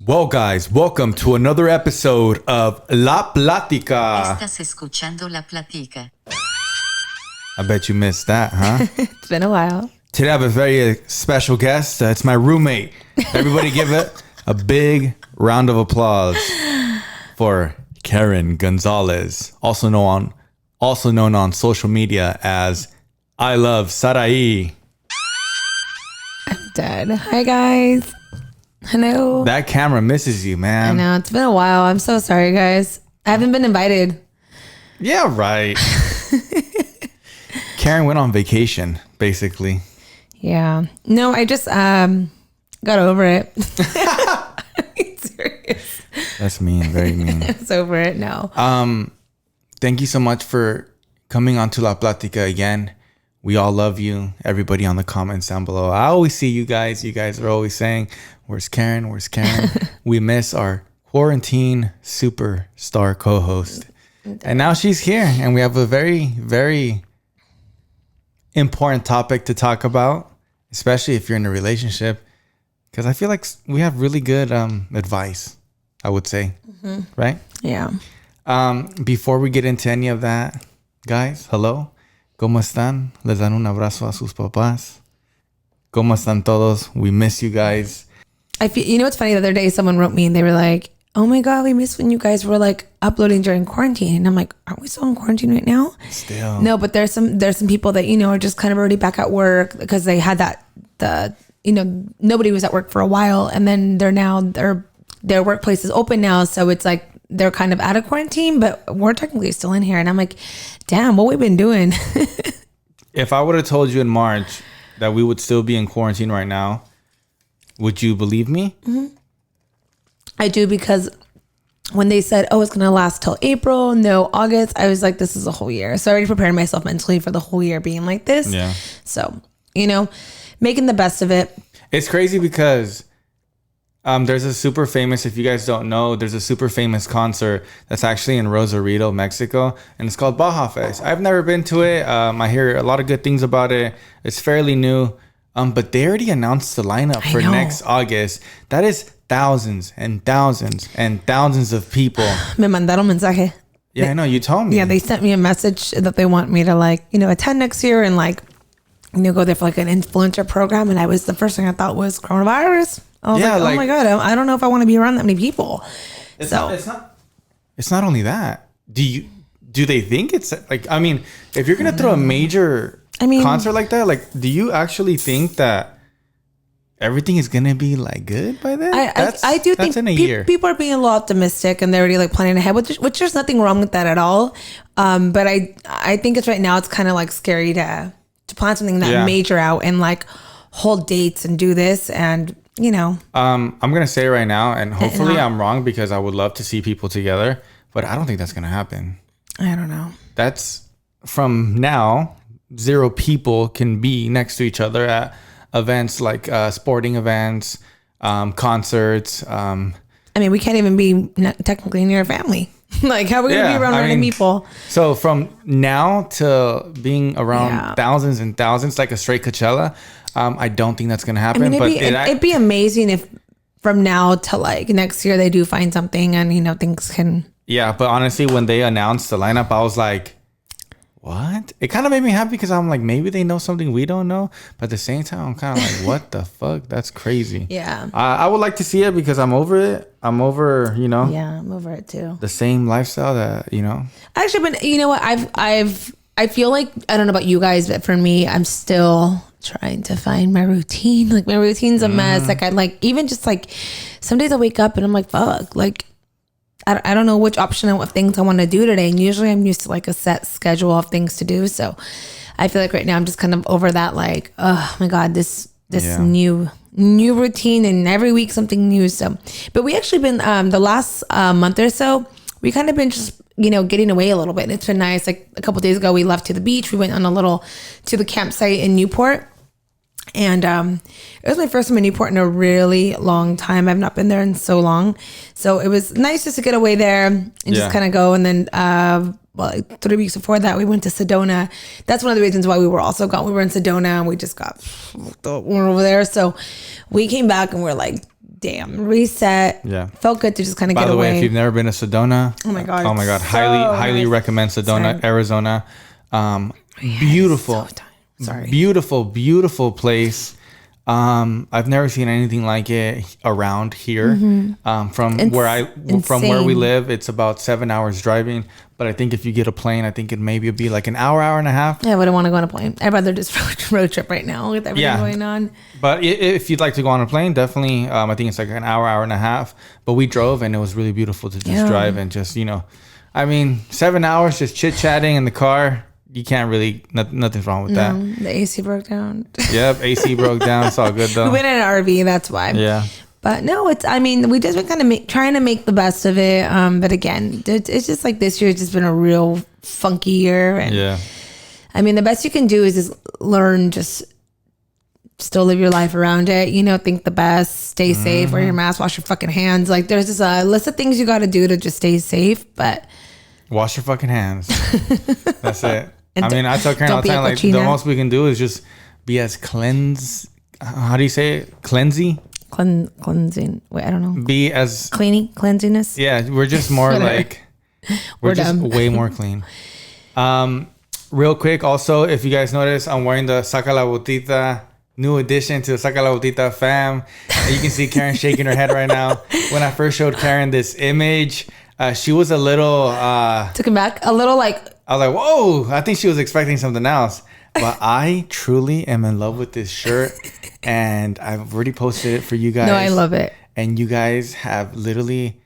Well, guys, welcome to another episode of La Plática. Estás escuchando La Plática. I bet you missed that, huh? It's been a while. Today I have a very special guest. It's my roommate. Everybody give it a big round of applause for Karen Gonzalez, also known on social media as iluvsarahii. I'm dead. Hi, guys. Hello. That camera misses you, I man. know. It's been a while. I'm so sorry, guys. I haven't been invited. Yeah, right. Karen went on vacation, basically. Yeah. No, I just got over it. I'm serious. That's mean, very mean. I was over it now. Thank you so much for coming on to La Plática again. We all love you. Everybody on the comments down below. I always see you guys. You guys are always saying, "Where's Karen? Where's Karen?" We miss our quarantine superstar co-host. And now she's here. And we have a very, very important topic to talk about, especially if you're in a relationship. Because I feel like we have really good advice, I would say. Mm-hmm. Right? Yeah. Before we get into any of that, guys, hello. ¿Cómo están? Les dan un abrazo a sus papás. ¿Cómo están todos? We miss you guys. I feel, what's funny? The other day, someone wrote me and they were like, "Oh my God, we missed when you guys were like uploading during quarantine." And I'm like, aren't we still in quarantine right now? Still. No, but there's some people that, are just kind of already back at work because they had nobody was at work for a while. And then their workplace is open now. So it's like, they're kind of out of quarantine, but we're technically still in here. And I'm like, damn, what we've been doing. If I would have told you in March that we would still be in quarantine right now, would you believe me? Mm-hmm. I do, because when they said, oh, it's going to last till April, no, August, I was like, this is a whole year. So I already prepared myself mentally for the whole year being like this. Yeah. So, making the best of it. It's crazy because there's a super famous, if you guys don't know, there's a super famous concert that's actually in Rosarito, Mexico, and it's called Baja Fest. I've never been to it. I hear a lot of good things about it. It's fairly new, but they already announced the lineup for next August. That is thousands and thousands and thousands of people. Me mandaron mensaje. Yeah, I know. You told me. Yeah, they sent me a message that they want me to attend next year and go there for an influencer program. And the first thing I thought was coronavirus. I was oh my God, I don't know if I want to be around that many people. It's not only that. Do they think it's if you're going to throw a major concert like that, do you actually think that everything is going to be good by then? I do think in a year. People are being a little optimistic and they're already planning ahead, which there's nothing wrong with that at all. But I think it's right now, it's kind of scary to plan something that major out and hold dates and do this and I'm gonna say right now, and hopefully I'm wrong, because I would love to see people together, but I don't think that's gonna happen. I don't know. That's from now, 0 people can be next to each other at events like sporting events, concerts. We can't even be technically near a family. How are we gonna be around random people? So from now to being around thousands and thousands, like a straight Coachella, I don't think that's gonna happen. It'd be amazing if from now to next year they do find something and things can. Yeah, but honestly, when they announced the lineup, I was like, what? It kind of made me happy because I'm like, maybe they know something we don't know. But at the same time, I'm kind of like, what the fuck? That's crazy. Yeah. I would like to see it because I'm over it. I'm over, Yeah, I'm over it too. The same lifestyle that, Actually, but you know what? I feel like, I don't know about you guys, but for me, I'm still trying to find my routine. My routine's a mess. Even just some days I wake up and I'm like, fuck, I don't know which option of things I want to do today. And usually I'm used to a set schedule of things to do. So I feel like right now I'm just kind of over that, oh my God, this new routine, and every week something new. So, but we actually been, the last month or so, we kind of been just, getting away a little bit. It's been nice. A couple days ago, we left to the beach. We went to the campsite in Newport. And it was my first time in Newport in a really long time. I've not been there in so long. So it was nice just to get away there and just kind of go. And then 3 weeks before that, we went to Sedona. That's one of the reasons why we were also gone. We were in Sedona and we just got over there. So we came back and we're damn, reset. Yeah. Felt good to just kind of By get the away. way, if you've never been to Sedona, oh my god, highly recommend Sedona, Sorry. Arizona. Beautiful, beautiful place. I've never seen anything like it around here. From where we live, it's about 7 hours driving. But I think if you get a plane, I think it maybe be like an hour and a half. Yeah, I wouldn't want to go on a plane. I'd rather just road trip right now with everything going on. But if you'd like to go on a plane, definitely. I think it's like an hour and a half. But we drove, and it was really beautiful to just drive and just 7 hours just chit chatting in the car. You can't really, nothing's wrong with that. The AC broke down. Yep, AC broke down. It's all good though. We went in an RV, that's why. Yeah. But no, we just been kind of trying to make the best of it. But again, it's just like this year's just been a real funky year. And the best you can do is just learn, just still live your life around it. Think the best, stay safe, wear your mask, wash your fucking hands. Like there's just a list of things you got to do to just stay safe. But wash your fucking hands. That's it. I tell Karen all the time, like the most we can do is just be as how do you say it? Cleansing? Cleansing. Wait, I don't know. Be as cleanliness. Yeah, we're just more like we're just way more clean. Real quick, also, if you guys notice, I'm wearing the Saca la Botita new addition to the Saca la Botita fam. And you can see Karen shaking her head right now. When I first showed Karen this image, she was a little took him back a little, like I was like, whoa, I think she was expecting something else. But I truly am in love with this shirt, and I've already posted it for you guys. No, I love it. And you guys have literally,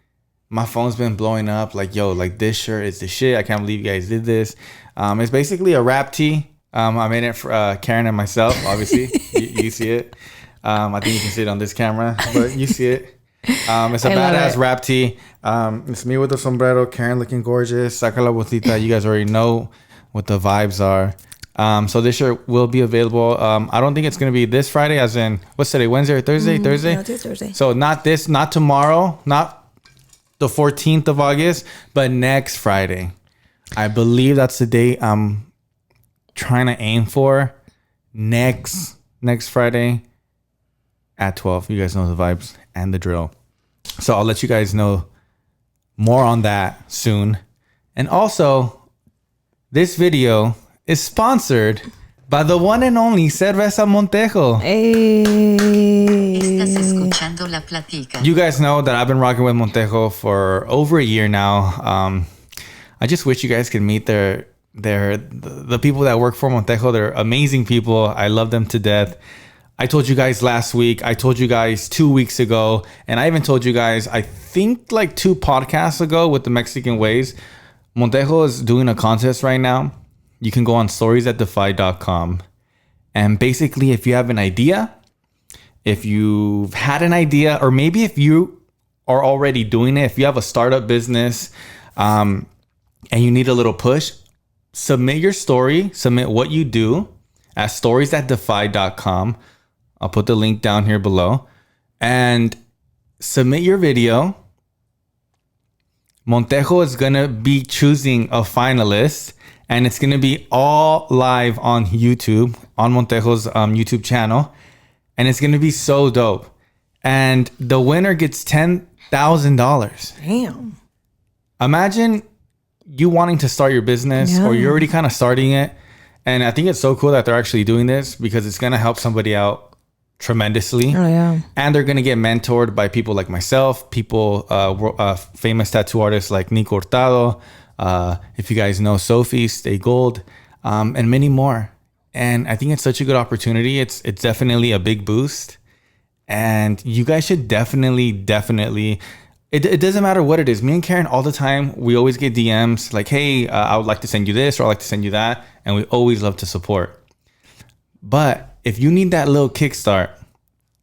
my phone's been blowing up like, yo, like this shirt is the shit. I can't believe you guys did this. It's basically a wrap tee. I made it for Karen and myself, obviously. you see it. I think you can see it on this camera, but you see it. It's a badass wrap tee. It's me with the sombrero, Karen looking gorgeous, Saca la Botita. You guys already know what the vibes are. So this shirt will be available. I don't think it's going to be this Friday, as in, what's today, Wednesday or Thursday? Thursday? No, it's Thursday. So not tomorrow, not the 14th of August, but next Friday. I believe that's the date I'm trying to aim for. Next Friday at 12. You guys know the vibes and the drill. So I'll let you guys know more on that soon. And also, this video is sponsored by the one and only Cerveza Montejo. Estás escuchando La Platica. You guys know that I've been rocking with Montejo for over a year now. I just wish you guys could meet the people that work for Montejo. They're amazing people. I love them to death. I told you guys last week. I told you guys 2 weeks ago. And I even told you guys, I think like 2 podcasts ago with the Mexican Ways. Montejo is doing a contest right now. You can go on storiesthatdefy.com. And basically, if you have an idea, if you've had an idea, or maybe if you are already doing it, if you have a startup business and you need a little push, submit your story, submit what you do at storiesthatdefy.com. I'll put the link down here below. And submit your video. Montejo is going to be choosing a finalist. And it's going to be all live on YouTube, on Montejo's YouTube channel. And it's going to be so dope. And the winner gets $10,000. Damn. Imagine you wanting to start your business, or you're already kind of starting it. And I think it's so cool that they're actually doing this, because it's going to help somebody out tremendously. Oh, yeah. And they're going to get mentored by people like myself, people, famous tattoo artists like Nico Hurtado. If you guys know Sophie, Stay Gold, and many more. And I think it's such a good opportunity. It's definitely a big boost. And you guys should definitely, it doesn't matter what it is. Me and Karen, all the time, we always get DMs like, hey, I would like to send you this, or I'd like to send you that. And we always love to support. But if you need that little kickstart,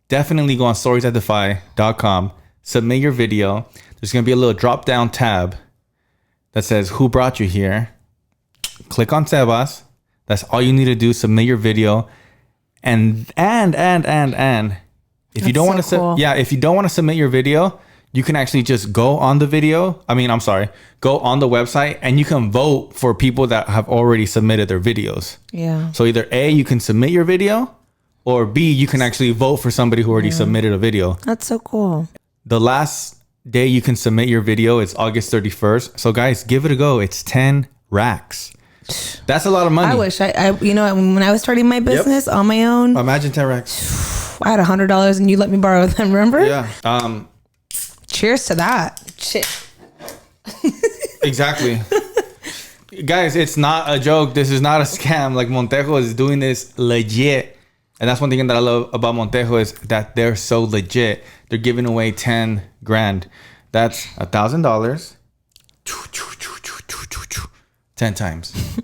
definitely go on storiesthatdefy.com, submit your video. There's going to be a little drop down tab that says who brought you here. Click on Sebas. That's all you need to do. Submit your video. And if you don't want to if you don't want to submit your video, you can actually just go on the go on the website, and you can vote for people that have already submitted their videos. Yeah. So either A, you can submit your video, or B, you can actually vote for somebody who already submitted a video. That's so cool. The last day you can submit your video is August 31st. So guys, give it a go. It's 10 racks. That's a lot of money. I wish I when I was starting my business on my own, Imagine 10 racks. I had $100 and you let me borrow them, remember? Yeah. Cheers to that. Shit. Exactly. Guys, it's not a joke. This is not a scam. Like, Montejo is doing this legit. And that's one thing that I love about Montejo is that they're so legit. They're giving away 10 grand. That's $1,000. 10 times.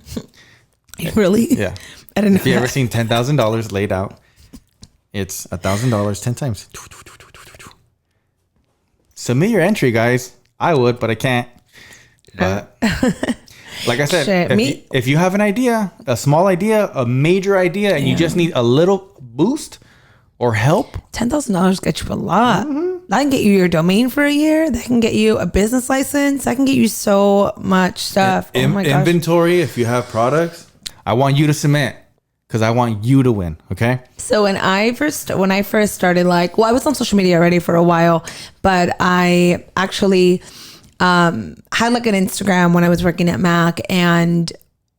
Really? Yeah. I didn't know. If you ever seen $10,000 laid out, it's $1,000 10 times. Submit your entry, guys. I would, but I can't. But like I said, if you have an idea, a small idea, a major idea, and you just need a little boost or help, $10,000 get you a lot. That can get you your domain for a year. That can get you a business license. That can get you so much stuff. Oh my gosh. Inventory. If you have products, I want you to submit because I want you to win. Okay. So when I first started, I was on social media already for a while, but I actually had like an Instagram when I was working at Mac and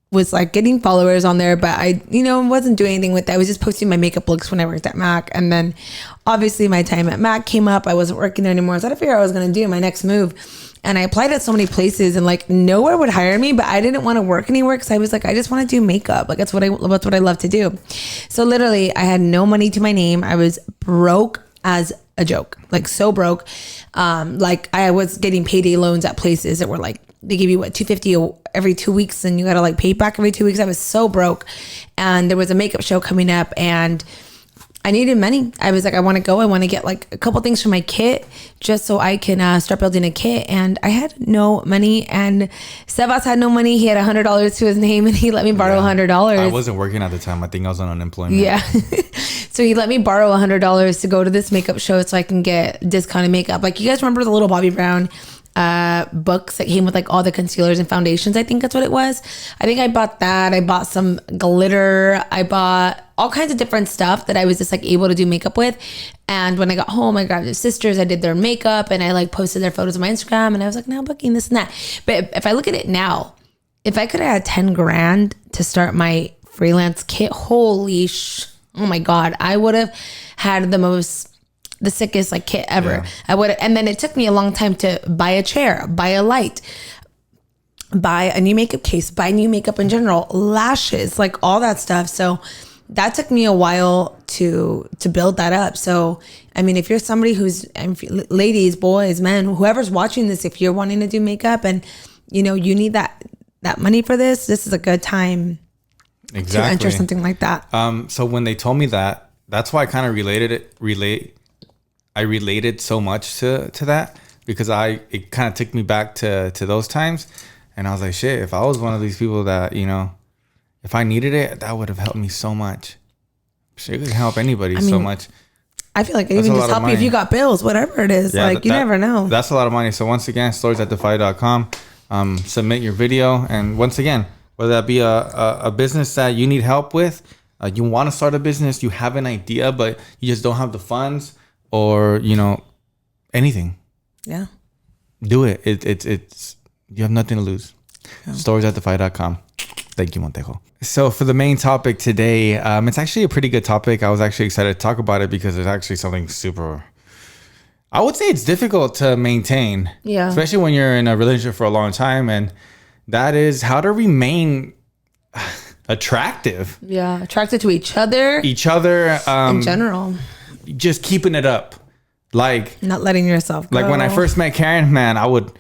was like getting followers on there, but I, wasn't doing anything with that. I was just posting my makeup looks when I worked at Mac. And then obviously my time at Mac came up. I wasn't working there anymore. So I had to figure out what I was going to do, my next move. And I applied at so many places and like nowhere would hire me, but I didn't want to work anywhere because I was like, I just want to do makeup. Like that's what I love to do. So literally I had no money to my name. I was broke as a joke, like so broke. Like I was getting payday loans at places that were like, they give you $250 every 2 weeks and you got to like pay back every 2 weeks. I was so broke. And there was a makeup show coming up and I needed money. I was like, I want to get like a couple things for my kit just so I can start building a kit. And I had no money and Sebas had no money. He had $100 to his name and he let me borrow $100. I wasn't working at the time. I think I was on unemployment. Yeah. So he let me borrow $100 to go to this makeup show so I can get discounted makeup. Like you guys remember the little Bobbi Brown books that came with like all the concealers and foundations? I think that's what it was. I think I bought that. I bought some glitter. I bought all kinds of different stuff that I was just like able to do makeup with. And when I got home, I grabbed his sisters. I did their makeup and I like posted their photos on my Instagram. And I was like, now booking this and that. But if I look at it now, if I could have had 10 grand to start my freelance kit, oh my God, I would have had the sickest like kit ever. Yeah. I would, and then it took me a long time to buy a chair, buy a light, buy a new makeup case, buy new makeup in general, lashes, like all that stuff. So that took me a while to build that up. So, I mean, if you're somebody who's, ladies, boys, men, whoever's watching this, if you're wanting to do makeup and you need that money for this is a good time to enter something like that. So when they told me that, that's why I kind of I related so much to that because it kind of took me back to those times. And I was like, shit, if I was one of these people that, if I needed it, that would have helped me so much. Shit, it could help anybody so much. I feel like it even just help you if you got bills, whatever it is. Yeah, you never know. That's a lot of money. So once again, storiesatdefy.com, submit your video. And once again, whether that be a business that you need help with, you want to start a business, you have an idea, but you just don't have the funds, or anything, do it. It's you have nothing to lose. Storiesatdefy.com. Thank you, Montejo. So for the main topic today, it's actually a pretty good topic. I was actually excited to talk about it because it's actually something super, I would say it's difficult to maintain, especially when you're in a relationship for a long time, and that is how to remain attractive attracted to each other in general, just keeping it up, like not letting yourself go. Like when I first met Karen, man, I would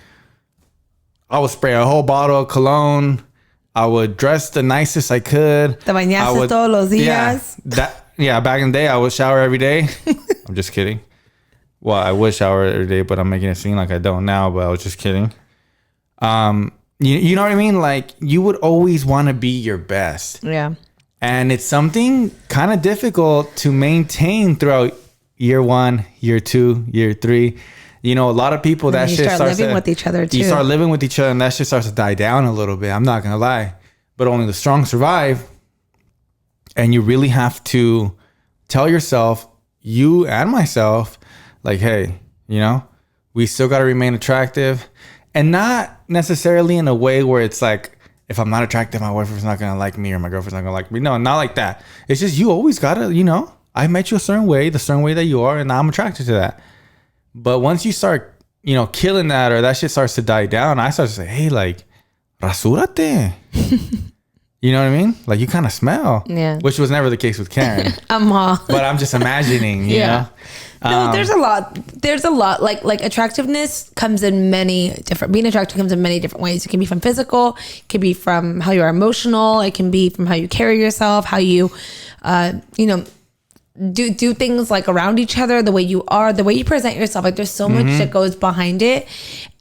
spray a whole bottle of cologne. I would dress the nicest I could. Te bañaste todos los días. Back in the day I would shower every day. I'm just kidding. Well, I would shower every day, but I'm making it seem like I don't now, but I was just kidding. You know what I mean? Like you would always want to be your best. Yeah. And it's something kind of difficult to maintain throughout year 1, year 2, year 3. A lot of people that shit starts living with each other too. You start living with each other and that shit starts to die down a little bit. I'm not going to lie, but only the strong survive. And you really have to tell yourself, you and myself, like, hey, you know, we still got to remain attractive, and not necessarily in a way where it's like, if I'm not attractive, my boyfriend's not going to like me or my girlfriend's not going to like me. No, not like that. It's just, you always got to, you know, I met you a certain way, the certain way that you are, and I'm attracted to that. But once you start, you know, killing that, or that shit starts to die down, I start to say, hey, like, rasúrate. You know what I mean? Like, you kind of smell. Yeah. Which was never the case with Karen. But I'm just imagining, you know? No, there's a lot. Like attractiveness comes in being attractive comes in many different ways. It can be from physical, it can be from how you are emotional, it can be from how you carry yourself, how you, you know, do things like around each other, the way you are, the way you present yourself. Like, there's so much that goes behind it.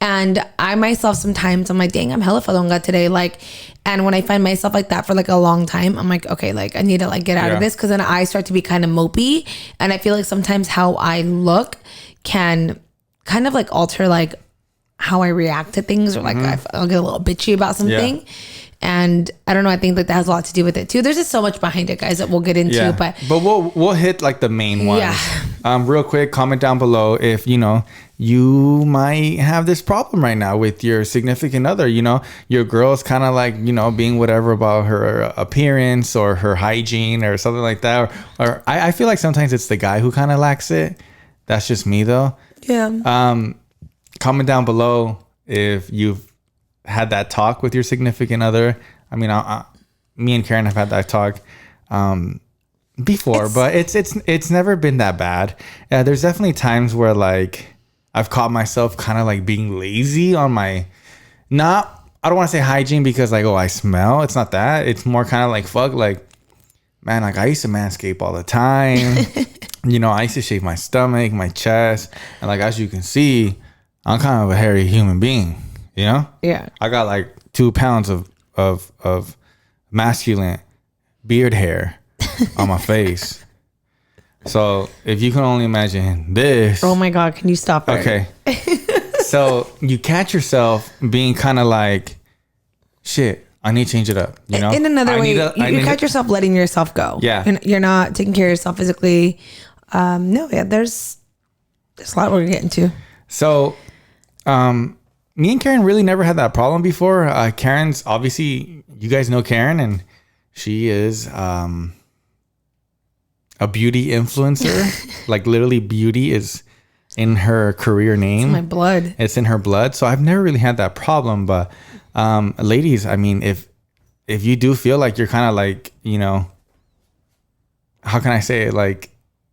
And I myself, sometimes I'm like, dang, I'm hella fadonga today. Like, and when I find myself like that for like a long time, I'm like, okay, like I need to like get out of this, because then I start to be kind of mopey. And I feel like sometimes how I look can kind of like alter like how I react to things, or like I'll get a little bitchy about something. And I don't know, I think that has a lot to do with it too. There's just so much behind it, guys, that we'll get into. But we'll hit like the main ones. Real quick, comment down below if, you know, you might have this problem right now with your significant other. You know, your girl's kind of like, you know, being whatever about her appearance or her hygiene or something like that. Or I feel like sometimes it's the guy who kind of lacks it. That's just me though. Comment down below if you've had that talk with your significant other. I mean, me and Karen have had that talk before, but it's never been that bad. There's definitely times where like I've caught myself kind of like being lazy on my, I don't want to say hygiene, because like, oh, I smell. It's not that. It's more kind of like, fuck, like, man, like I used to manscape all the time. You know, I used to shave my stomach, my chest, and like, as you can see, I'm kind of a hairy human being. You know? Yeah. I got like 2 pounds of masculine beard hair on my face. So if you can only imagine this. Oh my God, can you stop it? Okay. So you catch yourself being kind of like, shit, I need to change it up. You know? In another way, you catch yourself letting yourself go. Yeah. You're not taking care of yourself physically. There's a lot we're getting to. So, me and Karen really never had that problem before. Karen's obviously, you guys know Karen, and she is a beauty influencer. Like, literally, beauty is in her career name. It's my blood. It's in her blood. So I've never really had that problem. But ladies, I mean, if you do feel like you're kind of like, you know, how can I say it? Like,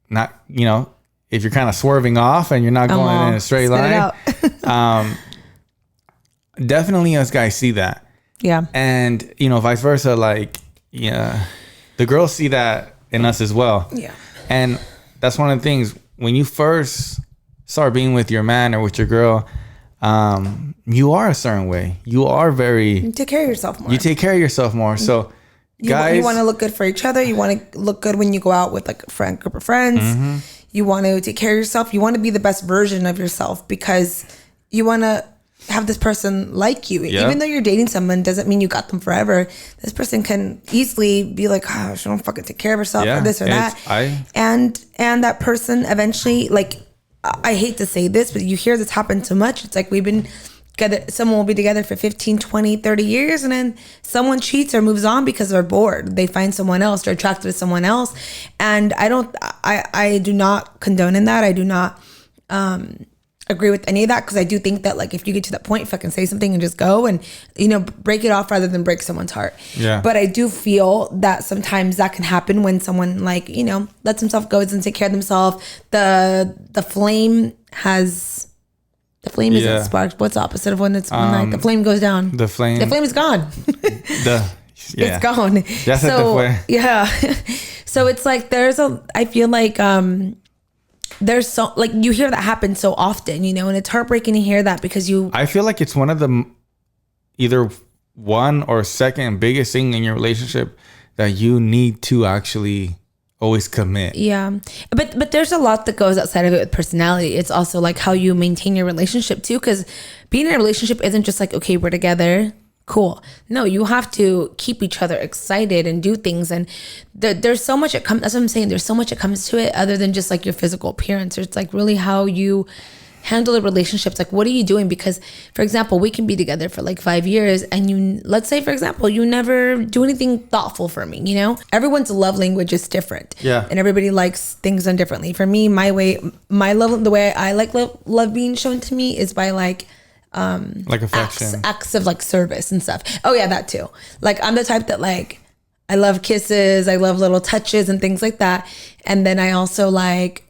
not, you know, if you're kind of swerving off and you're not going in a straight line. Definitely us guys see that. Yeah. And, you know, vice versa, like, yeah, the girls see that in us as well. Yeah. And that's one of the things, when you first start being with your man or with your girl, you are a certain way. You are you take care of yourself more. You take care of yourself more. So, guys, you want to look good for each other. You want to look good when you go out with like a group of friends. You want to take care of yourself. You want to be the best version of yourself, because you want to have this person like you. Yep. Even though you're dating someone, doesn't mean you got them forever. This person can easily be like, oh, she don't fucking take care of herself, or this or that. And that person eventually, like, I hate to say this, but you hear this happen so much. It's like, we've been together, someone will be together for 15, 20, 30 years, and then someone cheats or moves on because they're bored. They find someone else, they're attracted to someone else. And I do not condone in that. I do not agree with any of that, because I do think that, like, if you get to that point, fucking say something and just go, and, you know, break it off rather than break someone's heart. Yeah. But I do feel that sometimes that can happen when someone, like, you know, lets himself go, doesn't take care of themselves. The flame isn't sparked. What's the opposite of when it's when, like, the flame goes down? The flame is gone. It's gone. Yeah. So it's like I feel like there's so, like, you hear that happen so often, you know, and it's heartbreaking to hear that, because I feel like it's one of the either one or second biggest thing in your relationship that you need to actually always commit. Yeah. But there's a lot that goes outside of it with personality. It's also like how you maintain your relationship too, because being in a relationship isn't just like, okay, we're together, cool. No, you have to keep each other excited and do things. And there's so much it comes. That's what I'm saying. There's so much that comes to it other than just like your physical appearance. It's like really how you handle the relationships. Like, what are you doing? Because, for example, we can be together for like 5 years, and let's say, for example, you never do anything thoughtful for me. You know, everyone's love language is different. Yeah. And everybody likes things done differently. For me, the way I like love being shown to me is by like affection, acts of like service and stuff. Oh yeah, that too. Like, I'm the type that like, I love kisses, I love little touches and things like that. And then I also like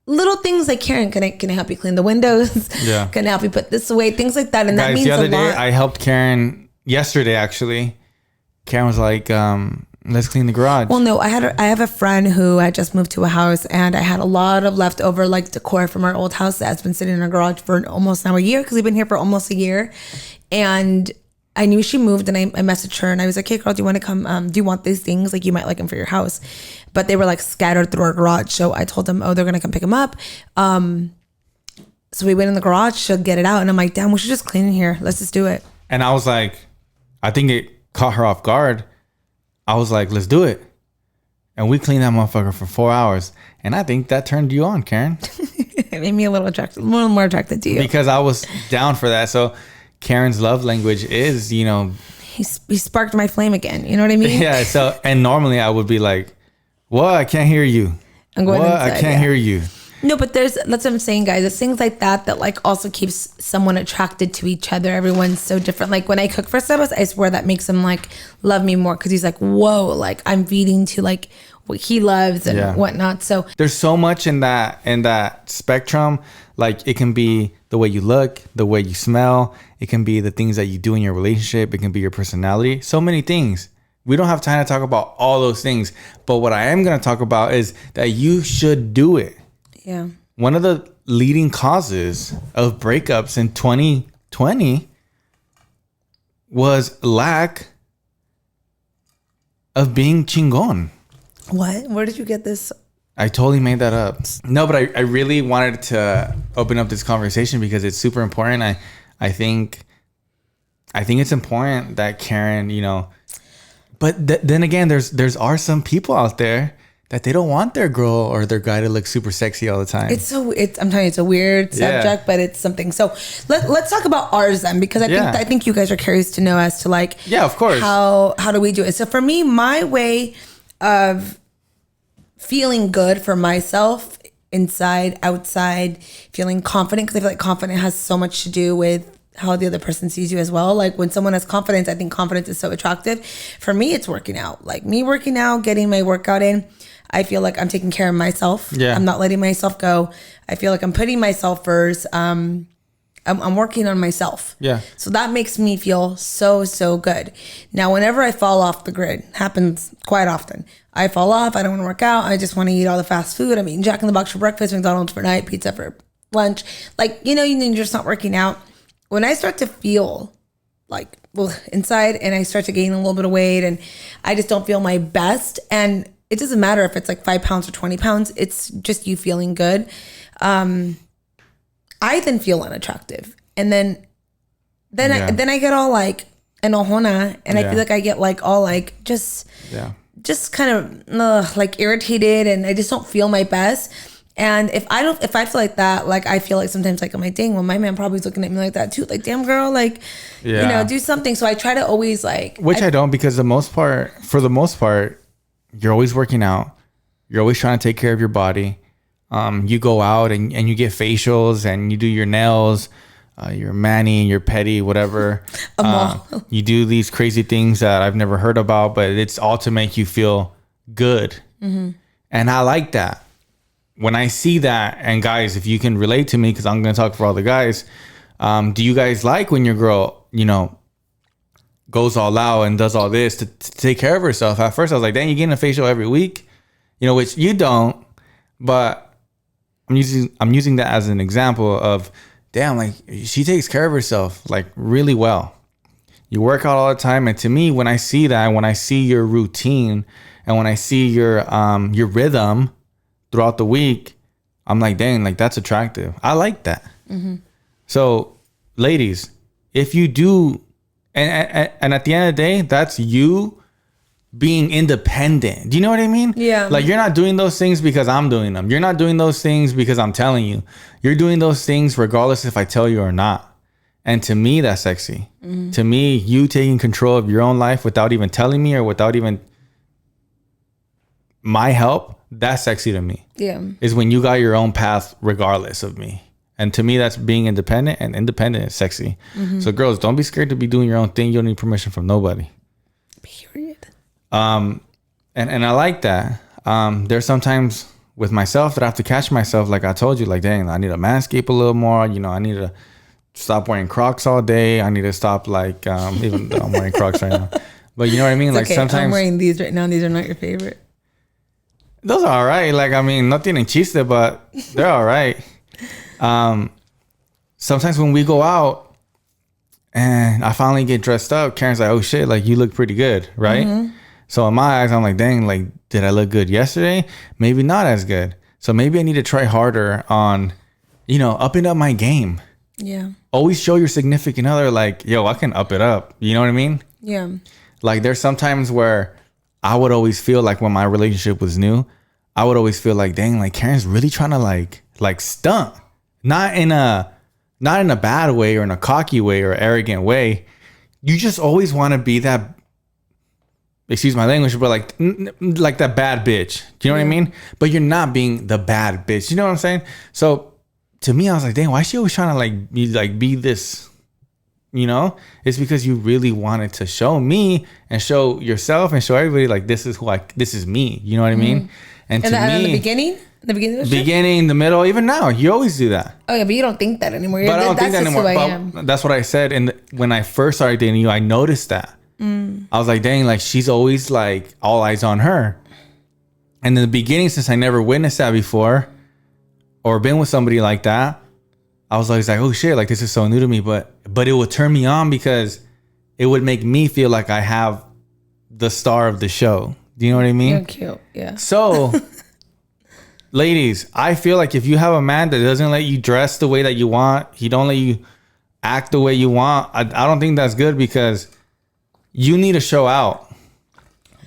little things like, Karen, can I help you clean the windows? Yeah. Can I help you put this away? Things like that. And guys, that means the other a lot. day I helped Karen yesterday. Actually, Karen was like, let's clean the garage. Well, no, I have a friend who had just moved to a house, and I had a lot of leftover like decor from our old house that's been sitting in our garage for almost now a year, because we've been here for almost a year. And I knew she moved, and I messaged her and I was like, hey girl, do you want to come? Do you want these things? Like, you might like them for your house. But they were like scattered through our garage. So I told them, oh, they're going to come pick them up. So we went in the garage to get it out. And I'm like, damn, we should just clean in here. Let's just do it. And I was like, I think it caught her off guard. I was like, let's do it. And we cleaned that motherfucker for 4 hours. And I think that turned you on, Karen. It made me a little more attracted to you. Because I was down for that. So Karen's love language is, you know. He sparked my flame again. You know what I mean? Yeah. So, and normally I would be like, what? I can't hear you. I'm going what? inside, I can't hear you. No, but that's what I'm saying, guys. It's things like that like also keeps someone attracted to each other. Everyone's so different. Like, when I cook for Sebas, I swear that makes him like love me more, because he's like, whoa, like I'm feeding to like what he loves and whatnot. So there's so much in that spectrum. Like, it can be the way you look, the way you smell. It can be the things that you do in your relationship. It can be your personality. So many things. We don't have time to talk about all those things. But what I am going to talk about is that you should do it. Yeah. One of the leading causes of breakups in 2020 was lack of being chingon. What? Where did you get this? I totally made that up. No, but I really wanted to open up this conversation because it's super important. I think it's important that Karen, you know, but then again, there's some people out there that they don't want their girl or their guy to look super sexy all the time. I'm telling you, it's a weird subject, but it's something. So let's talk about ours then, because I think you guys are curious to know as to like, yeah, of course, how do we do it? So for me, my way of feeling good for myself, inside, outside, feeling confident, because I feel like confident has so much to do with how the other person sees you as well. Like, when someone has confidence, I think confidence is so attractive. For me, it's working out. Like, me working out, getting my workout in, I feel like I'm taking care of myself. Yeah. I'm not letting myself go. I feel like I'm putting myself first. I'm working on myself. Yeah. So that makes me feel so good. Now, whenever I fall off the grid, happens quite often. I fall off. I don't want to work out. I just want to eat all the fast food. I'm eating Jack in the Box for breakfast, McDonald's for night, pizza for lunch. Like, you're just not working out. When I start to feel like, inside, and I start to gain a little bit of weight, and I just don't feel my best, and it doesn't matter if it's like 5 pounds or 20 pounds. It's just you feeling good. I then feel unattractive. And then I get all like enojona, and I feel like I get like all like just kind of like irritated, and I just don't feel my best. And if I feel like that, like, I feel like sometimes like, I'm like, dang, well, my man probably is looking at me like that too. Like, damn girl, like, do something. So I try to always like, which I don't, because for the most part, you're always working out. You're always trying to take care of your body. You go out and you get facials and you do your nails, your mani, your pedi, whatever. You do these crazy things that I've never heard about, but it's all to make you feel good. Mm-hmm. And I like that. When I see that, and guys, if you can relate to me, because I'm going to talk for all the guys, do you guys like when your girl, goes all out and does all this to take care of herself? At first I was like, dang, you getting a facial every week, which you don't, but I'm using that as an example of, damn, like, she takes care of herself like really well. You work out all the time. And to me, when I see that, when I see your routine and when I see your rhythm throughout the week, I'm like, dang, like, that's attractive. I like that. Mm-hmm. So ladies, if you do And at the end of the day, that's you being independent. Do you know what I mean? Yeah. Like, you're not doing those things because I'm doing them. You're not doing those things because I'm telling you. You're doing those things regardless if I tell you or not. And to me, that's sexy. To me, you taking control of your own life without even telling me or without even my help, that's sexy to me. Yeah. Is when you got your own path regardless of me. And to me, that's being independent, and independent is sexy. So girls, don't be scared to be doing your own thing. You don't need permission from nobody. Period. And I like that. There's sometimes with myself that I have to catch myself. Like I told you, like, dang, I need to manscape a little more. You know, I need to stop wearing Crocs all day. I need to stop, like, even though I'm wearing Crocs right now. But you know what I mean? It's like, okay. sometimes I'm wearing these right now. These are not your favorite. those are all right. Like, I mean, nothing en chiste, but they're all right. Sometimes when we go out and I finally get dressed up, Karen's like, oh shit, like, you look pretty good, right? So in my eyes, I'm like, dang, like, did I look good yesterday? Maybe not as good. So maybe I need to try harder on, you know, upping up my game. Yeah. Always show your significant other, like, yo, I can up it up. You know what I mean? Yeah. Like, there's sometimes where I would always feel like when my relationship was new, I would always feel like, dang, like, Karen's really trying to like stunt. Not in a bad way or in a cocky way or arrogant way. You just always want to be that, excuse my language, but like that bad bitch. Do you know what I mean? But you're not being the bad bitch. You know what I'm saying? So to me, I was like, dang, why is she always trying to be this? You know, it's because you really wanted to show me and show yourself and show everybody, like, this is me. You know what I mean? And to me, in the beginning? The beginning of the beginning, the middle, even now, you always do that. Oh yeah, but you don't think that anymore. But I don't think that anymore. Who I am. But that's what I said. And when I first started dating you, I noticed that. I was like, dang, like, she's always like all eyes on her. And in the beginning, since I never witnessed that before or been with somebody like that, I was always like, oh shit, like, this is so new to me. But it would turn me on because it would make me feel like I have the star of the show. Do you know what I mean? You're cute. Yeah. So, ladies, I feel like if you have a man that doesn't let you dress the way that you want, he don't let you act the way you want, I don't think that's good, because you need to show out.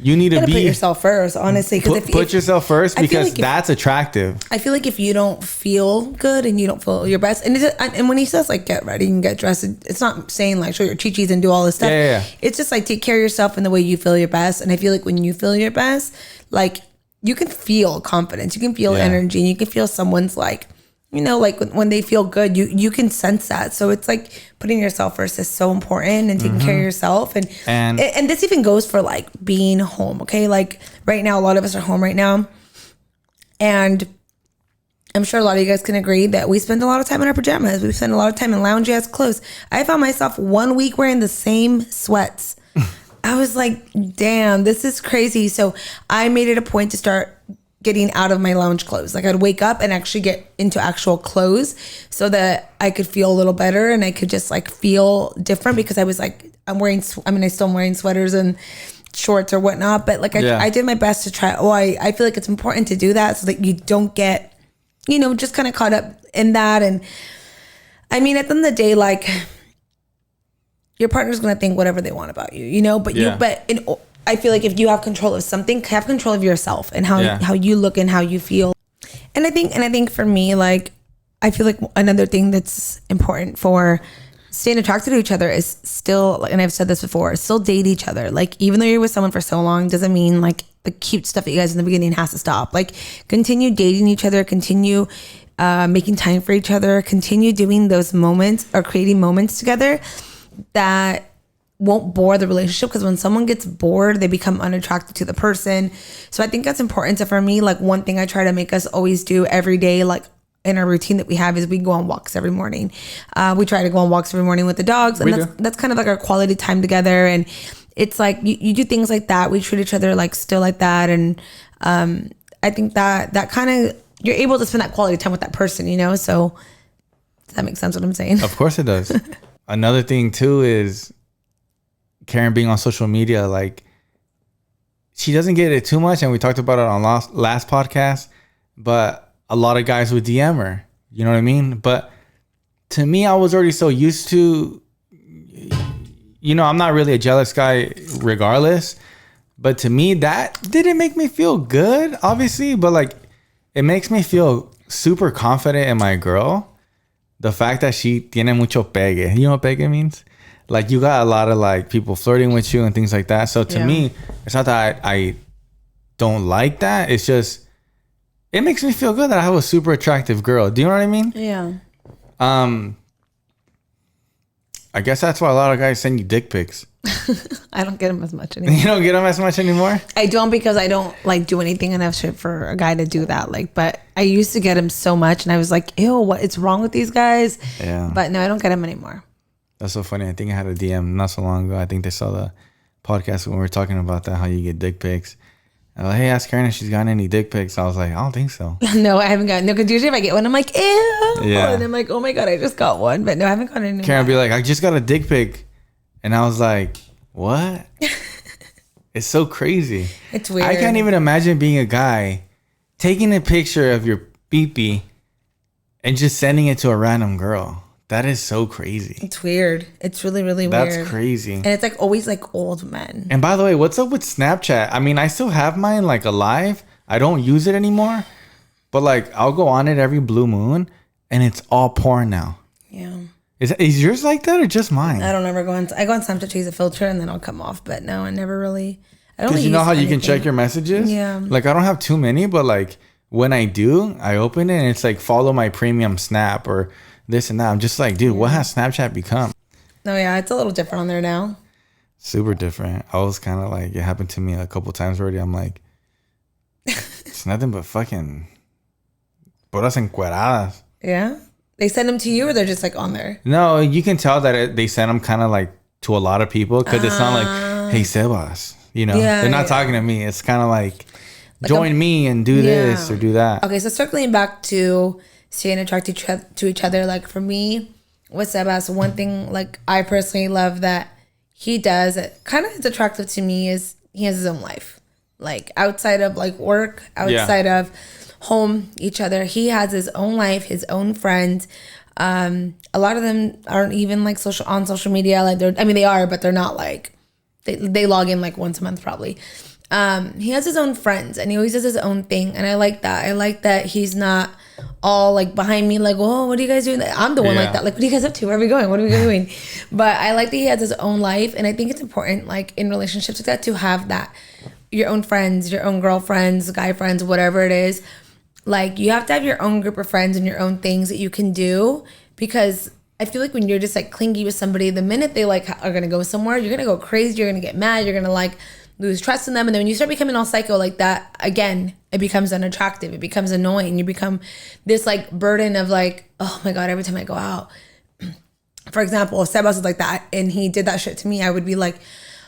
You need to put yourself first, honestly. Put yourself first, because that's attractive. I feel like if you don't feel good and you don't feel your best, and when he says, like, get ready and get dressed, it's not saying, like, show your chi-chis and do all this stuff. Yeah. It's just like, take care of yourself in the way you feel your best. And I feel like when you feel your best, like, you can feel confidence, you can feel energy, and you can feel someone's, like, you know, like, when they feel good, you can sense that. So it's like putting yourself first is so important, and taking care of yourself. And this even goes for, like, being home. Okay. Like, right now, a lot of us are home right now, and I'm sure a lot of you guys can agree that we spend a lot of time in our pajamas. We spend a lot of time in lounge ass clothes. I found myself 1 week wearing the same sweats. I was like, damn, this is crazy. So I made it a point to start getting out of my lounge clothes. Like, I'd wake up and actually get into actual clothes so that I could feel a little better and I could just, like, feel different, because I was like, I still am wearing sweaters and shorts or whatnot, but, like, I did my best to try. I feel like it's important to do that so that you don't get, you know, just kind of caught up in that. And I mean, at the end of the day, like, your partner's going to think whatever they want about you, you know, but I feel like if you have control of something, have control of yourself and how you look and how you feel. And I think for me, like, I feel like another thing that's important for staying attracted to each other is still, and I've said this before, still date each other. Like, even though you're with someone for so long, doesn't mean, like, the cute stuff that you guys in the beginning has to stop. Like, continue dating each other, continue making time for each other, continue doing those moments or creating moments together that won't bore the relationship, because when someone gets bored, they become unattracted to the person. So I think that's important. So for me, like, one thing I try to make us always do every day, like, in our routine that we have, is we go on walks every morning. We try to go on walks every morning with the dogs, and that's kind of like our quality time together. And it's like you do things like that. We treat each other like still like that, and I think that kind of, you're able to spend that quality time with that person, you know. So does that make sense what I'm saying? Of course it does. Another thing too is Karen being on social media, like, she doesn't get it too much, and we talked about it on last podcast, but a lot of guys would DM her, you know what I mean? But to me, I was already so used to, you know, I'm not really a jealous guy regardless, but to me that didn't make me feel good, obviously, but like it makes me feel super confident in my girl. The fact that she tiene mucho pegue. You know what pegue means? Like you got a lot of like people flirting with you and things like that. So to me, it's not that I don't like that. It's just, it makes me feel good that I have a super attractive girl. Do you know what I mean? Yeah. I guess that's why a lot of guys send you dick pics. I don't get them as much anymore. You don't get them as much anymore? I don't, because I don't like do anything enough shit for a guy to do that. Like, but I used to get him so much, and I was like, ew, what is wrong with these guys? Yeah. But no, I don't get him anymore. That's so funny. I think I had a DM not so long ago. I think they saw the podcast when we were talking about that, how you get dick pics. I was like, hey, ask Karen if she's gotten any dick pics. I was like, I don't think so. No, I haven't gotten. No, because usually if I get one, I'm like, ew. Yeah. And I'm like, oh my God, I just got one. But no, I haven't gotten any. Karen would be like, I just got a dick pic. And I was like, what? It's so crazy. It's weird. I can't even imagine being a guy taking a picture of your pee-pee and just sending it to a random girl. That is so crazy. It's weird. It's really, really weird. That's crazy. And it's like always like old men. And by the way, what's up with Snapchat? I mean, I still have mine like alive. I don't use it anymore. But like, I'll go on it every blue moon and it's all porn now. Yeah. Is yours like that or just mine? I don't ever go on. I go on Snapchat to change a filter and then I'll come off. But no, I never really. I don't. Because you know how you can check your messages? Yeah. Like, I don't have too many, but like when I do, I open it and it's like follow my premium Snap or this and that. I'm just like, dude, what has Snapchat become? No, yeah, it's a little different on there now. Super different. I was kind of like, it happened to me a couple times already. I'm like, it's nothing but fucking puras encueradas. Yeah. They send them to you, or they're just like on there? No, you can tell that they send them kind of like to a lot of people because it's not like, hey, Sebas. You know, they're not talking to me. It's kind of like join me and do this or do that. Okay, so circling back to staying attracted to each other, like for me with Sebas, one thing like I personally love that he does that kind of is attractive to me is he has his own life, like outside of like work, outside of home, each other. He has his own life, his own friends. A lot of them aren't even like on social media. Like they are, but they're not like they log in like once a month probably. He has his own friends and he always does his own thing, and I like that. I like that he's not all like behind me like, oh, what are you guys doing? I'm the one like that, like, what are you guys up to? Where are we going? What are we doing? But I like that he has his own life, and I think it's important like in relationships like that to have that, your own friends, your own girlfriends, guy friends, whatever it is. Like you have to have your own group of friends and your own things that you can do, because I feel like when you're just like clingy with somebody, the minute they like are gonna go somewhere, you're gonna go crazy, you're gonna get mad, you're gonna like lose trust in them. And then when you start becoming all psycho like that, again, it becomes unattractive. It becomes annoying. You become this like burden of like, oh my God, every time I go out. For example, if Sebas was like that and he did that shit to me, I would be like,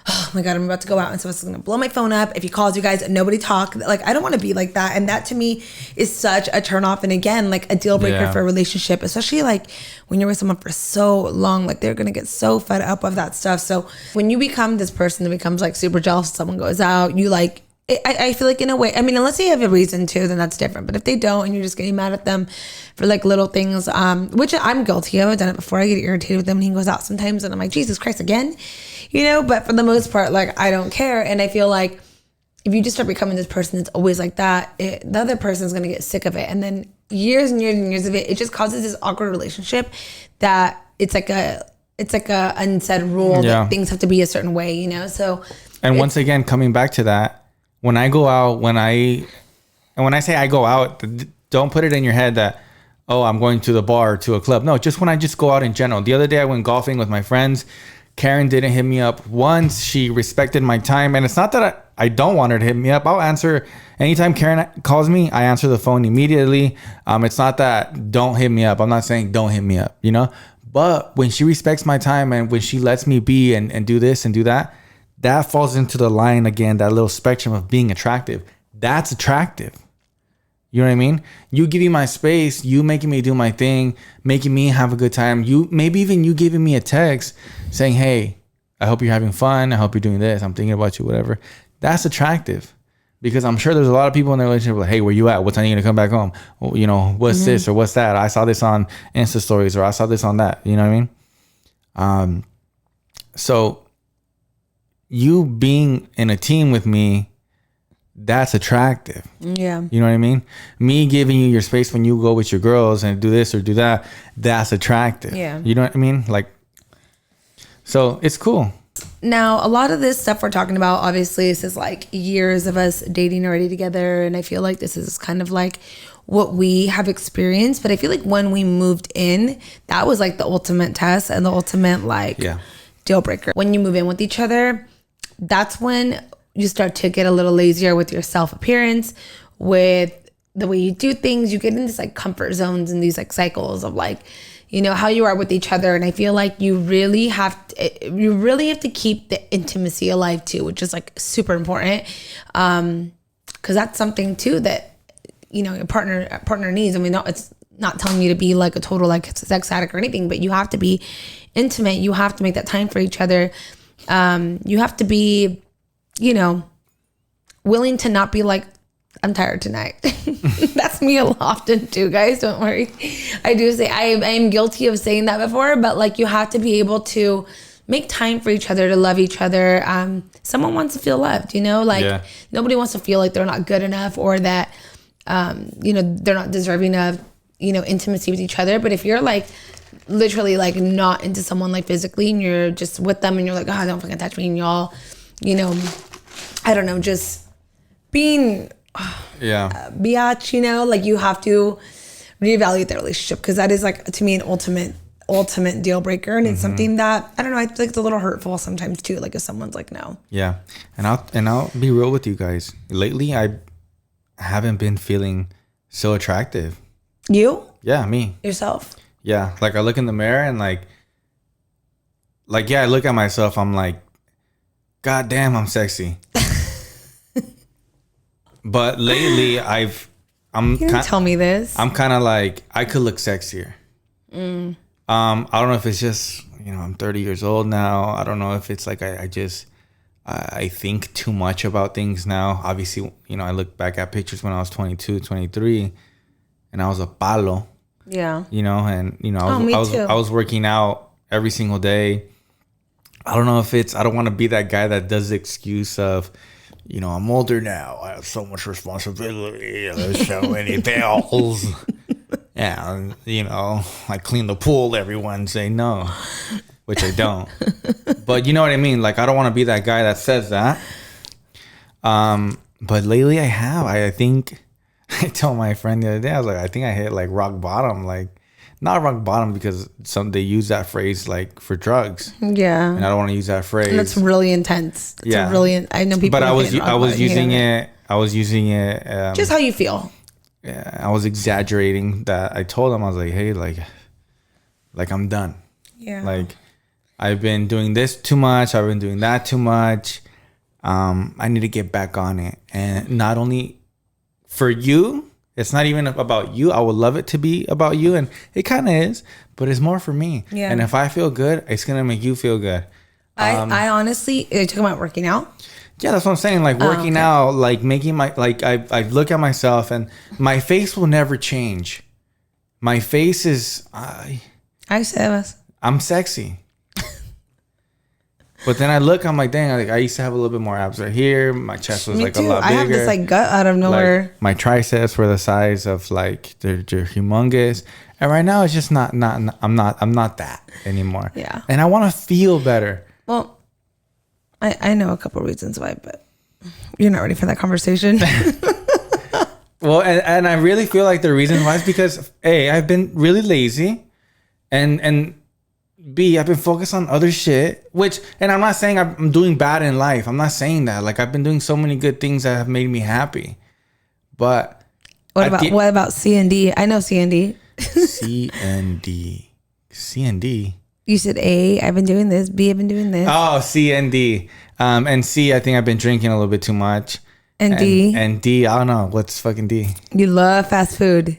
oh my God, I'm about to go out and Sebas is going to blow my phone up. If he calls you guys, nobody talk. Like, I don't want to be like that. And that to me is such a turn off. And again, like a deal breaker for a relationship, especially like when you're with someone for so long, like they're going to get so fed up of that stuff. So when you become this person that becomes like super jealous, someone goes out, you like, I feel like in a way, I mean, unless they have a reason to, then that's different. But if they don't and you're just getting mad at them for like little things, which I'm guilty of, I've done it before. I get irritated with him when he goes out sometimes and I'm like, Jesus Christ, again, you know, but for the most part, like I don't care. And I feel like if you just start becoming this person that's always like that, the other person's going to get sick of it. And then years and years and years of it, it just causes this awkward relationship that it's like a unsaid rule that things have to be a certain way, you know? So, and once again, coming back to that, when I go out, when I say I go out, don't put it in your head that, oh, I'm going to the bar or to a club. No, just when I just go out in general. The other day I went golfing with my friends. Karen didn't hit me up once. She respected my time. And it's not that I don't want her to hit me up. I'll answer. Anytime Karen calls me, I answer the phone immediately. It's not that don't hit me up. I'm not saying don't hit me up, you know? But when she respects my time and when she lets me be and do this and do that, that falls into the line again, that little spectrum of being attractive. That's attractive. You know what I mean? You giving my space, you making me do my thing, making me have a good time. Maybe even you giving me a text saying, hey, I hope you're having fun. I hope you're doing this. I'm thinking about you, whatever. That's attractive. Because I'm sure there's a lot of people in their relationship like, hey, where you at? What time are you going to come back home? Well, you know, what's this or what's that? I saw this on Insta stories or I saw this on that. You know what I mean? So you being in a team with me, that's attractive. Yeah. You know what I mean? Me giving you your space when you go with your girls and do this or do that, that's attractive. Yeah. You know what I mean? Like, so it's cool. Now, a lot of this stuff we're talking about, obviously, this is like years of us dating already together. And I feel like this is kind of like what we have experienced. But I feel like when we moved in, that was like the ultimate test and the ultimate like deal breaker. When you move in with each other, that's when you start to get a little lazier with your self appearance, with the way you do things. You get in these like comfort zones and these like cycles of like, you know, how you are with each other. And I feel like you really have to keep the intimacy alive too, which is like super important. Cause that's something too that, you know, your partner needs. I mean, it's not telling you to be like a total like sex addict or anything, but you have to be intimate. You have to make that time for each other. You have to be, you know, willing to not be like, I'm tired tonight. That's me often too, guys. Don't worry. I do say I am guilty of saying that before, but like you have to be able to make time for each other, to love each other. Someone wants to feel loved, you know, like nobody wants to feel like they're not good enough or that, you know, they're not deserving of, you know, intimacy with each other. But if you're like literally like not into someone like physically and you're just with them and you're like, oh, don't fucking touch me, and y'all, you know, I don't know, just being biatch, you know, like you have to reevaluate the relationship, because that is like to me an ultimate deal breaker, and it's something that I don't know, I feel like it's a little hurtful sometimes too, like if someone's like no. Yeah. And I'll be real with you guys. Lately I haven't been feeling so attractive. You? Yeah, me. Yourself? Yeah. Like I look in the mirror and like I look at myself, I'm like, God damn, I'm sexy. But lately you didn't tell me this. I'm kind of like, I could look sexier. I don't know if it's just, you know, I'm 30 years old now. I don't know if it's like I think too much about things now. Obviously, you know, I look back at pictures when I was 22, 23, and I was a palo. Yeah. You know, and you know, I was working out every single day. I don't know if I don't want to be that guy that does the excuse of, you know, I'm older now, I have so much responsibility, there's so many bills. Yeah, and, you know, I clean the pool every Wednesday. No, which I don't. But you know what I mean? Like, I don't want to be that guy that says that. But lately I have. I think I told my friend the other day, I was like, I think I hit like rock bottom. Like, not rock bottom because they use that phrase like for drugs. Yeah. And I don't want to use that phrase. And that's really intense. It's I know people. But I was using it. I was using it. Just how you feel. Yeah. I was exaggerating that. I told him, I was like, hey, like I'm done. Yeah. Like I've been doing this too much. I've been doing that too much. I need to get back on it. And not only for you, it's not even about you. I would love it to be about you, and it kind of is, but it's more for me. Yeah. And if I feel good, it's gonna make you feel good. I honestly, are you talking about working out? Yeah, that's what I'm saying. Like working out, like making I look at myself, and my face will never change. My face is ayyysebas. I'm sexy. But then I look, I'm like, dang, I used to have a little bit more abs right here. My chest was like a lot bigger. I have this like gut out of nowhere. Like, my triceps were the size of like they're humongous. And right now it's just not I'm not that anymore. Yeah. And I want to feel better. Well, I know a couple reasons why, but you're not ready for that conversation. Well, and I really feel like the reason why is because A, I've been really lazy, and B, I've been focused on other shit, and I'm not saying I'm doing bad in life. I'm not saying that. Like, I've been doing so many good things that have made me happy. But what about C and D? I know C and D. C and D. You said A, I've been doing this. B, I've been doing this. Oh, C and D. And C, I think I've been drinking a little bit too much. And D? And D, I don't know. What's fucking D? You love fast food.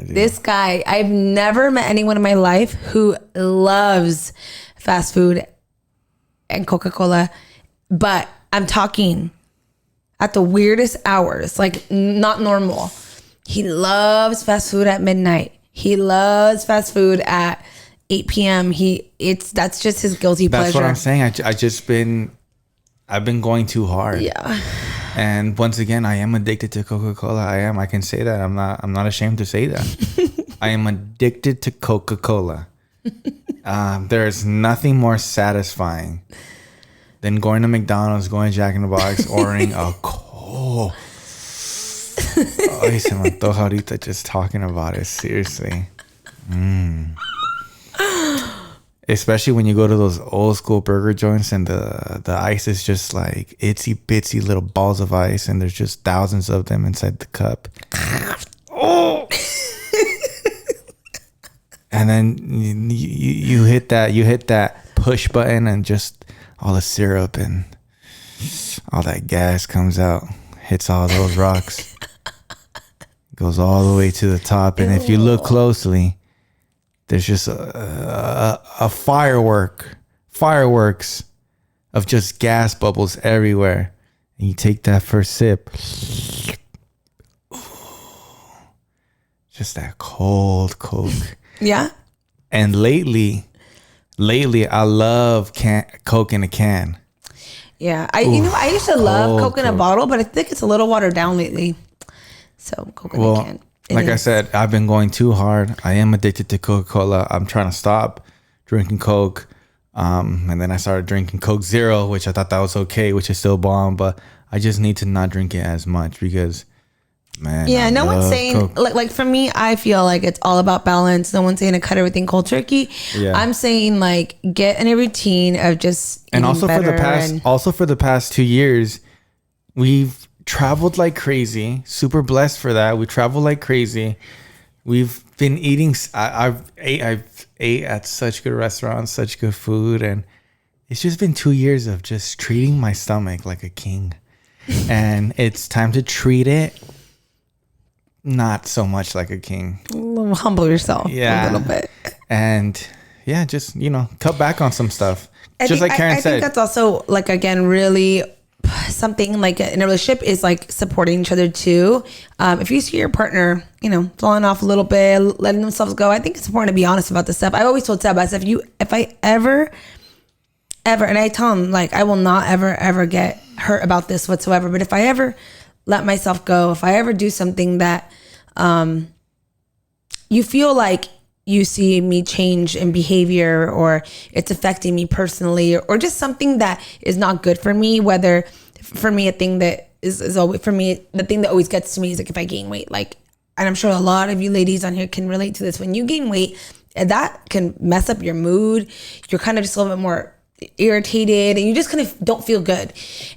This guy, I've never met anyone in my life who loves fast food and Coca-Cola, but I'm talking at the weirdest hours, like not normal. He loves fast food at midnight. He loves fast food at 8 p.m. That's just his guilty pleasure. That's what I'm saying. I've been going too hard. Yeah. And once again, I am addicted to Coca-Cola. I can say that. I'm not ashamed to say that. I am addicted to Coca-Cola. There's nothing more satisfying than going to McDonald's, going to Jack in the Box, ordering a Coke. Ay, se me antoja ahorita just talking about it. Seriously. Especially when you go to those old school burger joints and the ice is just like itsy bitsy little balls of ice and there's just thousands of them inside the cup. Oh! And then you hit that push button and just all the syrup and all that gas comes out, hits all those rocks, goes all the way to the top. And if you look closely, there's just a fireworks of just gas bubbles everywhere. And you take that first sip. Just that cold Coke. Yeah. And lately, I love Coke in a can. Yeah. I used to love Coke in a bottle, but I think it's a little watered down lately. So Coke in a can. I said, I've been going too hard. I am addicted to Coca-Cola. I'm trying to stop drinking Coke. And then I started drinking Coke Zero, which I thought that was okay, which is still bomb. But I just need to not drink it as much because, man. Yeah, no one's saying, like for me, I feel like it's all about balance. No one's saying to cut everything cold turkey. Yeah. I'm saying like get in a routine of just and also better for the past 2 years, we've traveled like crazy. Super blessed for that. We travel like crazy. We've been eating. I've ate at such good restaurants, such good food, and it's just been 2 years of just treating my stomach like a king. And it's time to treat it not so much like a king. Humble yourself a little bit. And yeah, just cut back on some stuff. Just like Karen said. I think that's also like again really something like in a relationship is like supporting each other too. If you see your partner, falling off a little bit, letting themselves go, I think it's important to be honest about this stuff. I always told Seb, if I ever, and I tell him like, I will not ever get hurt about this whatsoever. But if I ever let myself go, if I ever do something that, you feel like you see me change in behavior or it's affecting me personally or just something that is not good for me, whether for me, a thing that is always for me, the thing that always gets to me is like if I gain weight, like, and I'm sure a lot of you ladies on here can relate to this. When you gain weight, that can mess up your mood. You're kind of just a little bit more irritated and you just kind of don't feel good.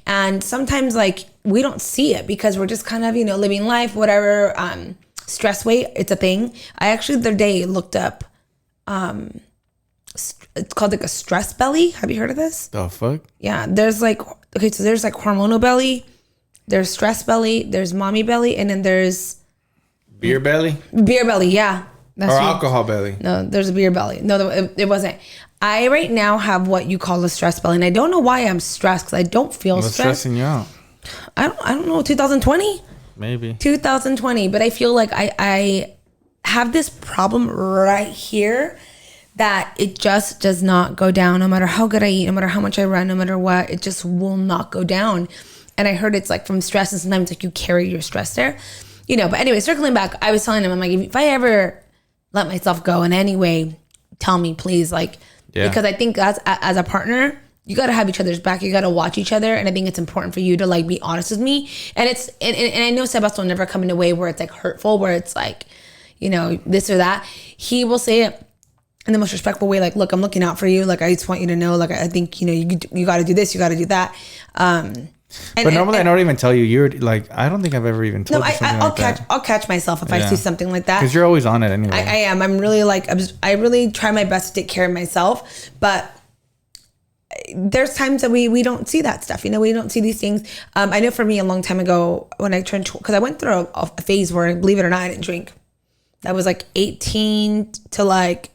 And sometimes like we don't see it because we're just kind of, living life, whatever, stress weight, it's a thing. I actually the other day looked up, it's called like a stress belly. Have you heard of this? The fuck? Yeah. There's like, so there's like hormonal belly, there's stress belly, there's mommy belly, and then there's beer belly. Yeah. That's alcohol belly. No, there's a beer belly. No, it wasn't. I right now have what you call a stress belly, and I don't know why I'm stressed because I don't feel What's stressed. stressing you out? I don't know. 2020. Maybe 2020, but I feel like I have this problem right here that it just does not go down no matter how good I eat, no matter how much I run, no matter what, it just will not go down. And I heard it's like from stress, and sometimes like you carry your stress there, but anyway, circling back, I was telling him, I'm like, if I ever let myself go in any way, tell me please, because I think as a partner, you got to have each other's back. You got to watch each other. And I think it's important for you to like be honest with me. And and I know Sebas will never come in a way where it's like hurtful, where it's like, this or that. He will say it in the most respectful way. Like, look, I'm looking out for you. Like, I just want you to know, like, I think, you got to do this, you got to do that. But normally I don't even tell you. You're like, I don't think I've ever even told you something like that. I'll catch myself if I see something like that. Because you're always on it anyway. I am. I'm really like, I really try my best to take care of myself. But there's times that we don't see that stuff. We don't see these things. I know for me a long time ago when I turned, because I went through a phase where, believe it or not, I didn't drink. That was like 18 to like,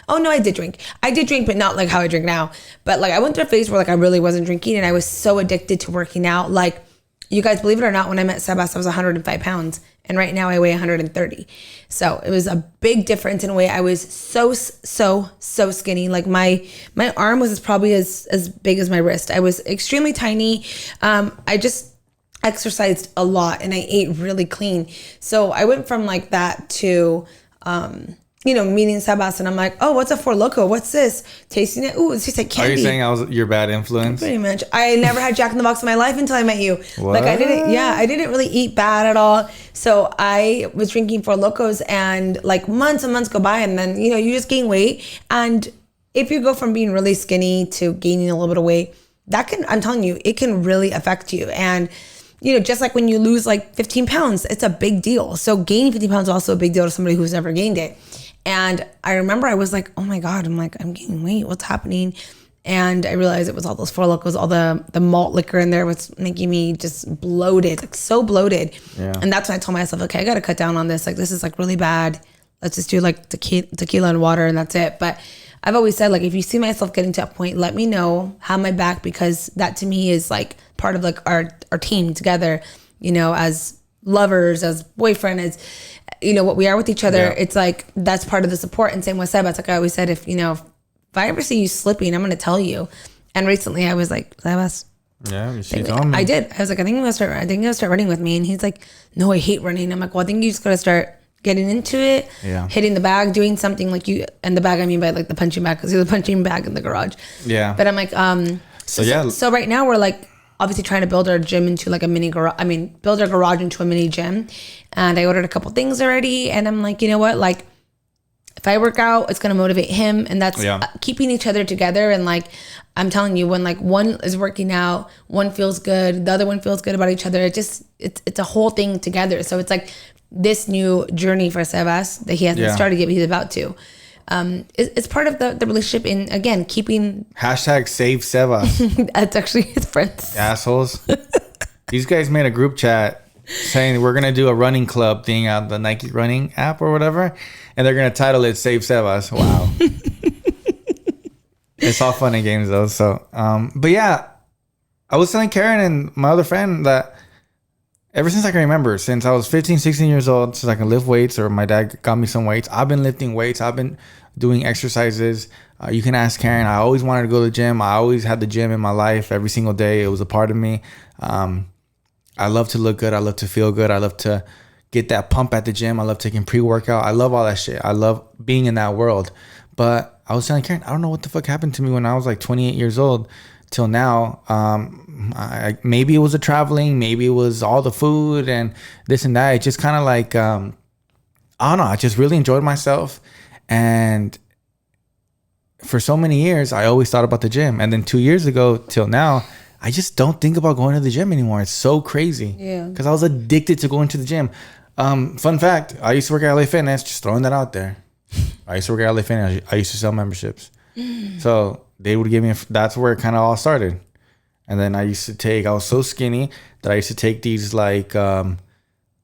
oh no, I did drink, but not like how I drink now. But like I went through a phase where like I really wasn't drinking, and I was so addicted to working out. Like You guys, believe it or not, when I met Sebas, I was 105 pounds. And right now I weigh 130. So it was a big difference in weight. I was so skinny. Like my arm was probably as big as my wrist. I was extremely tiny. I just exercised a lot and I ate really clean. So I went from like that to, meeting Sebas, and I'm like, oh, what's a Four Loko? What's this? Tasting it. Ooh, it tastes like candy. Are you saying I was your bad influence? Pretty much. I never had Jack in the Box in my life until I met you. What? Like I didn't really eat bad at all. So I was drinking Four Lokos, and like months and months go by, and then, you just gain weight. And if you go from being really skinny to gaining a little bit of weight, I'm telling you, it can really affect you. And just like when you lose like 15 pounds, it's a big deal. So gaining 15 pounds is also a big deal to somebody who's never gained it. And I remember I was like, oh my God, I'm gaining weight. What's happening? And I realized it was all those Four Lokos, all the malt liquor in there was making me just bloated, like so bloated. Yeah. And that's when I told myself, okay, I got to cut down on this. Like, this is like really bad. Let's just do like tequila and water and that's it. But I've always said, like, if you see myself getting to a point, let me know, have my back, because that to me is like part of like our team together, as lovers, as boyfriend, as, what we are with each other. Yeah. It's like, that's part of the support. And same with Sebas. Like I always said, if I ever see you slipping, I'm going to tell you. And recently I was like, Sebas. Yeah, she told me. I did. I was like, I think I'm going to start running with me. And he's like, no, I hate running. I'm like, well, I think you just got to start getting into it, hitting the bag, doing something like you, and the bag I mean by like the punching bag, because there's a punching bag in the garage. Yeah. But I'm like, so right now we're like obviously trying to build our gym into like a mini garage. I mean, build our garage into a mini gym. And I ordered a couple things already. And I'm like, you know what? Like, if I work out, it's going to motivate him. And that's keeping each other together. And like, I'm telling you, when like one is working out, one feels good, the other one feels good about each other. It's a whole thing together. So it's like this new journey for Sebas that he hasn't started yet, but he's about to. It's part of the relationship in, again, keeping... #save Sebas. That's actually his friends. Assholes. These guys made a group chat saying we're going to do a running club thing on the Nike running app or whatever. And they're going to title it Save Sebas. Wow. It's all fun and games though. So, but yeah, I was telling Karen and my other friend that ever since I can remember, since I was 15, 16 years old, since I can lift weights or my dad got me some weights, I've been lifting weights. I've been doing exercises. You can ask Karen. I always wanted to go to the gym. I always had the gym in my life every single day. It was a part of me. I love to look good. I love to feel good. I love to get that pump at the gym. I love taking pre-workout. I love all that shit. I love being in that world. But I was telling Karen, I don't know what the fuck happened to me when I was like 28 years old till now. Maybe it was the traveling. Maybe it was all the food and this and that. It just kind of like, I don't know. I just really enjoyed myself. And for so many years, I always thought about the gym. And then 2 years ago till now, I just don't think about going to the gym anymore. It's so crazy. Yeah. Because I was addicted to going to the gym. Fun fact, I used to work at LA Fitness, just throwing that out there. I used to work at LA Fitness. I used to sell memberships. So they would give me, that's where it kind of all started. And then I was so skinny that I used to take these like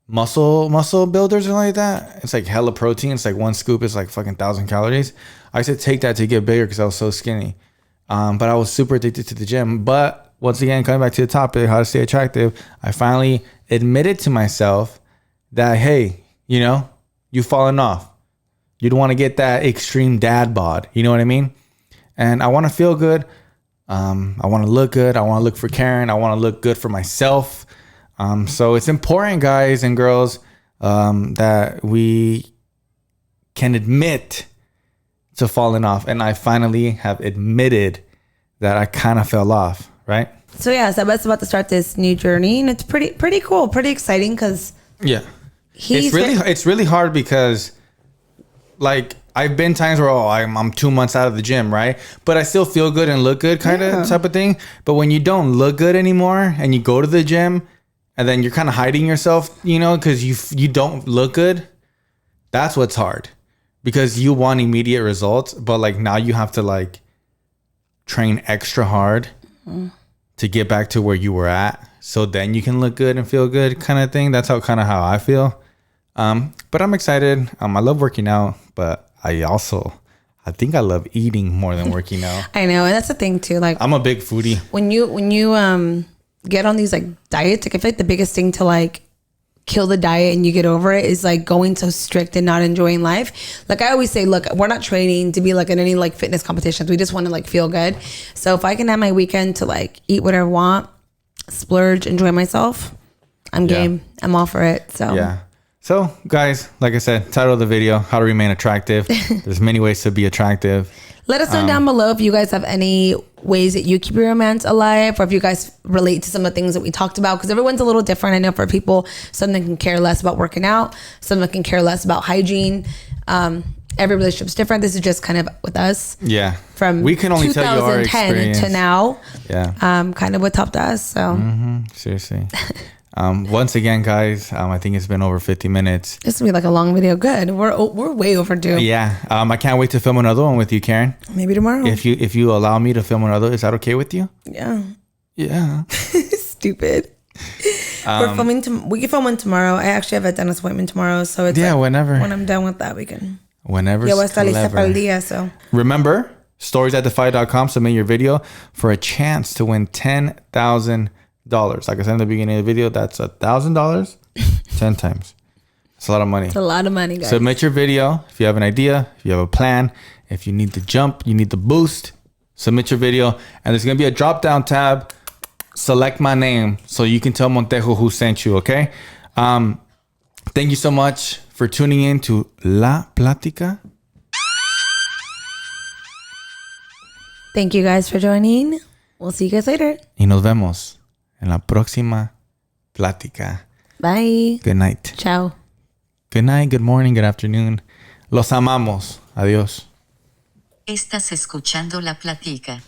muscle builders or like that. It's like hella protein. It's like one scoop is like fucking 1,000 calories. I used to take that to get bigger because I was so skinny. But I was super addicted to the gym. But once again, coming back to the topic, how to stay attractive, I finally admitted to myself that, hey, you've fallen off. You don't want to get that extreme dad bod. You know what I mean? And I want to feel good. I want to look good. I want to look for Karen. I want to look good for myself. So it's important, guys and girls, that we can admit to falling off. And I finally have admitted that I kind of fell off, right? So yeah, Sebas about to start this new journey, and it's pretty cool, pretty exciting because it's really hard because like I've been times where I'm 2 months out of the gym, right? But I still feel good and look good kind of type of thing. But when you don't look good anymore and you go to the gym and then you're kind of hiding yourself, because you don't look good, that's what's hard. Because you want immediate results, but like now you have to like train extra hard to get back to where you were at. So then you can look good and feel good kind of thing. That's how I feel. But I'm excited. I love working out, but I think I love eating more than working out. I know. And that's the thing too. Like I'm a big foodie. When you get on these like diets, like I feel like the biggest thing to like kill the diet and you get over it is like going so strict and not enjoying life. Like I always say, look, we're not training to be like in any like fitness competitions. We just want to like feel good. So if I can have my weekend to like eat whatever I want, splurge, enjoy myself, I'm game. I'm all for it. So yeah. So guys, like I said, title of the video, how to remain attractive. There's many ways to be attractive. Let us know down below if you guys have any ways that you keep your romance alive, or if you guys relate to some of the things that we talked about, because everyone's a little different. I know for people, some that can care less about working out, some that can care less about hygiene. Every relationship's different. This is just kind of with us. Yeah. From we can only tell you our 2010 experience to now. Yeah. Kind of what helped us. So seriously. Once again, guys, I think it's been over 50 minutes. This will be like a long video. Good. We're way overdue. Yeah. I can't wait to film another one with you, Karen. Maybe tomorrow. If you allow me to film another, is that okay with you? Yeah. Yeah. Stupid. We're filming. We can film one tomorrow. I actually have a dentist appointment tomorrow, so it's like, whenever. When I'm done with that, we can. Whenever. Yo voy a estar lista para el día, so. Remember, stories@defy.com. Submit your video for a chance to win $10,000. Like I said in the beginning of the video, that's $1,000 10 times. It's a lot of money. It's a lot of money, guys. Submit your video if you have an idea, if you have a plan, if you need the jump, you need the boost. Submit your video, and there's gonna be a drop down tab. Select my name so you can tell Montejo who sent you. Okay. Thank you so much for tuning in to La Plática. Thank you guys for joining. We'll see you guys later. Y nos vemos en la próxima plática. Bye. Good night. Ciao. Good night, good morning, good afternoon. Los amamos. Adiós. Estás escuchando La Platica.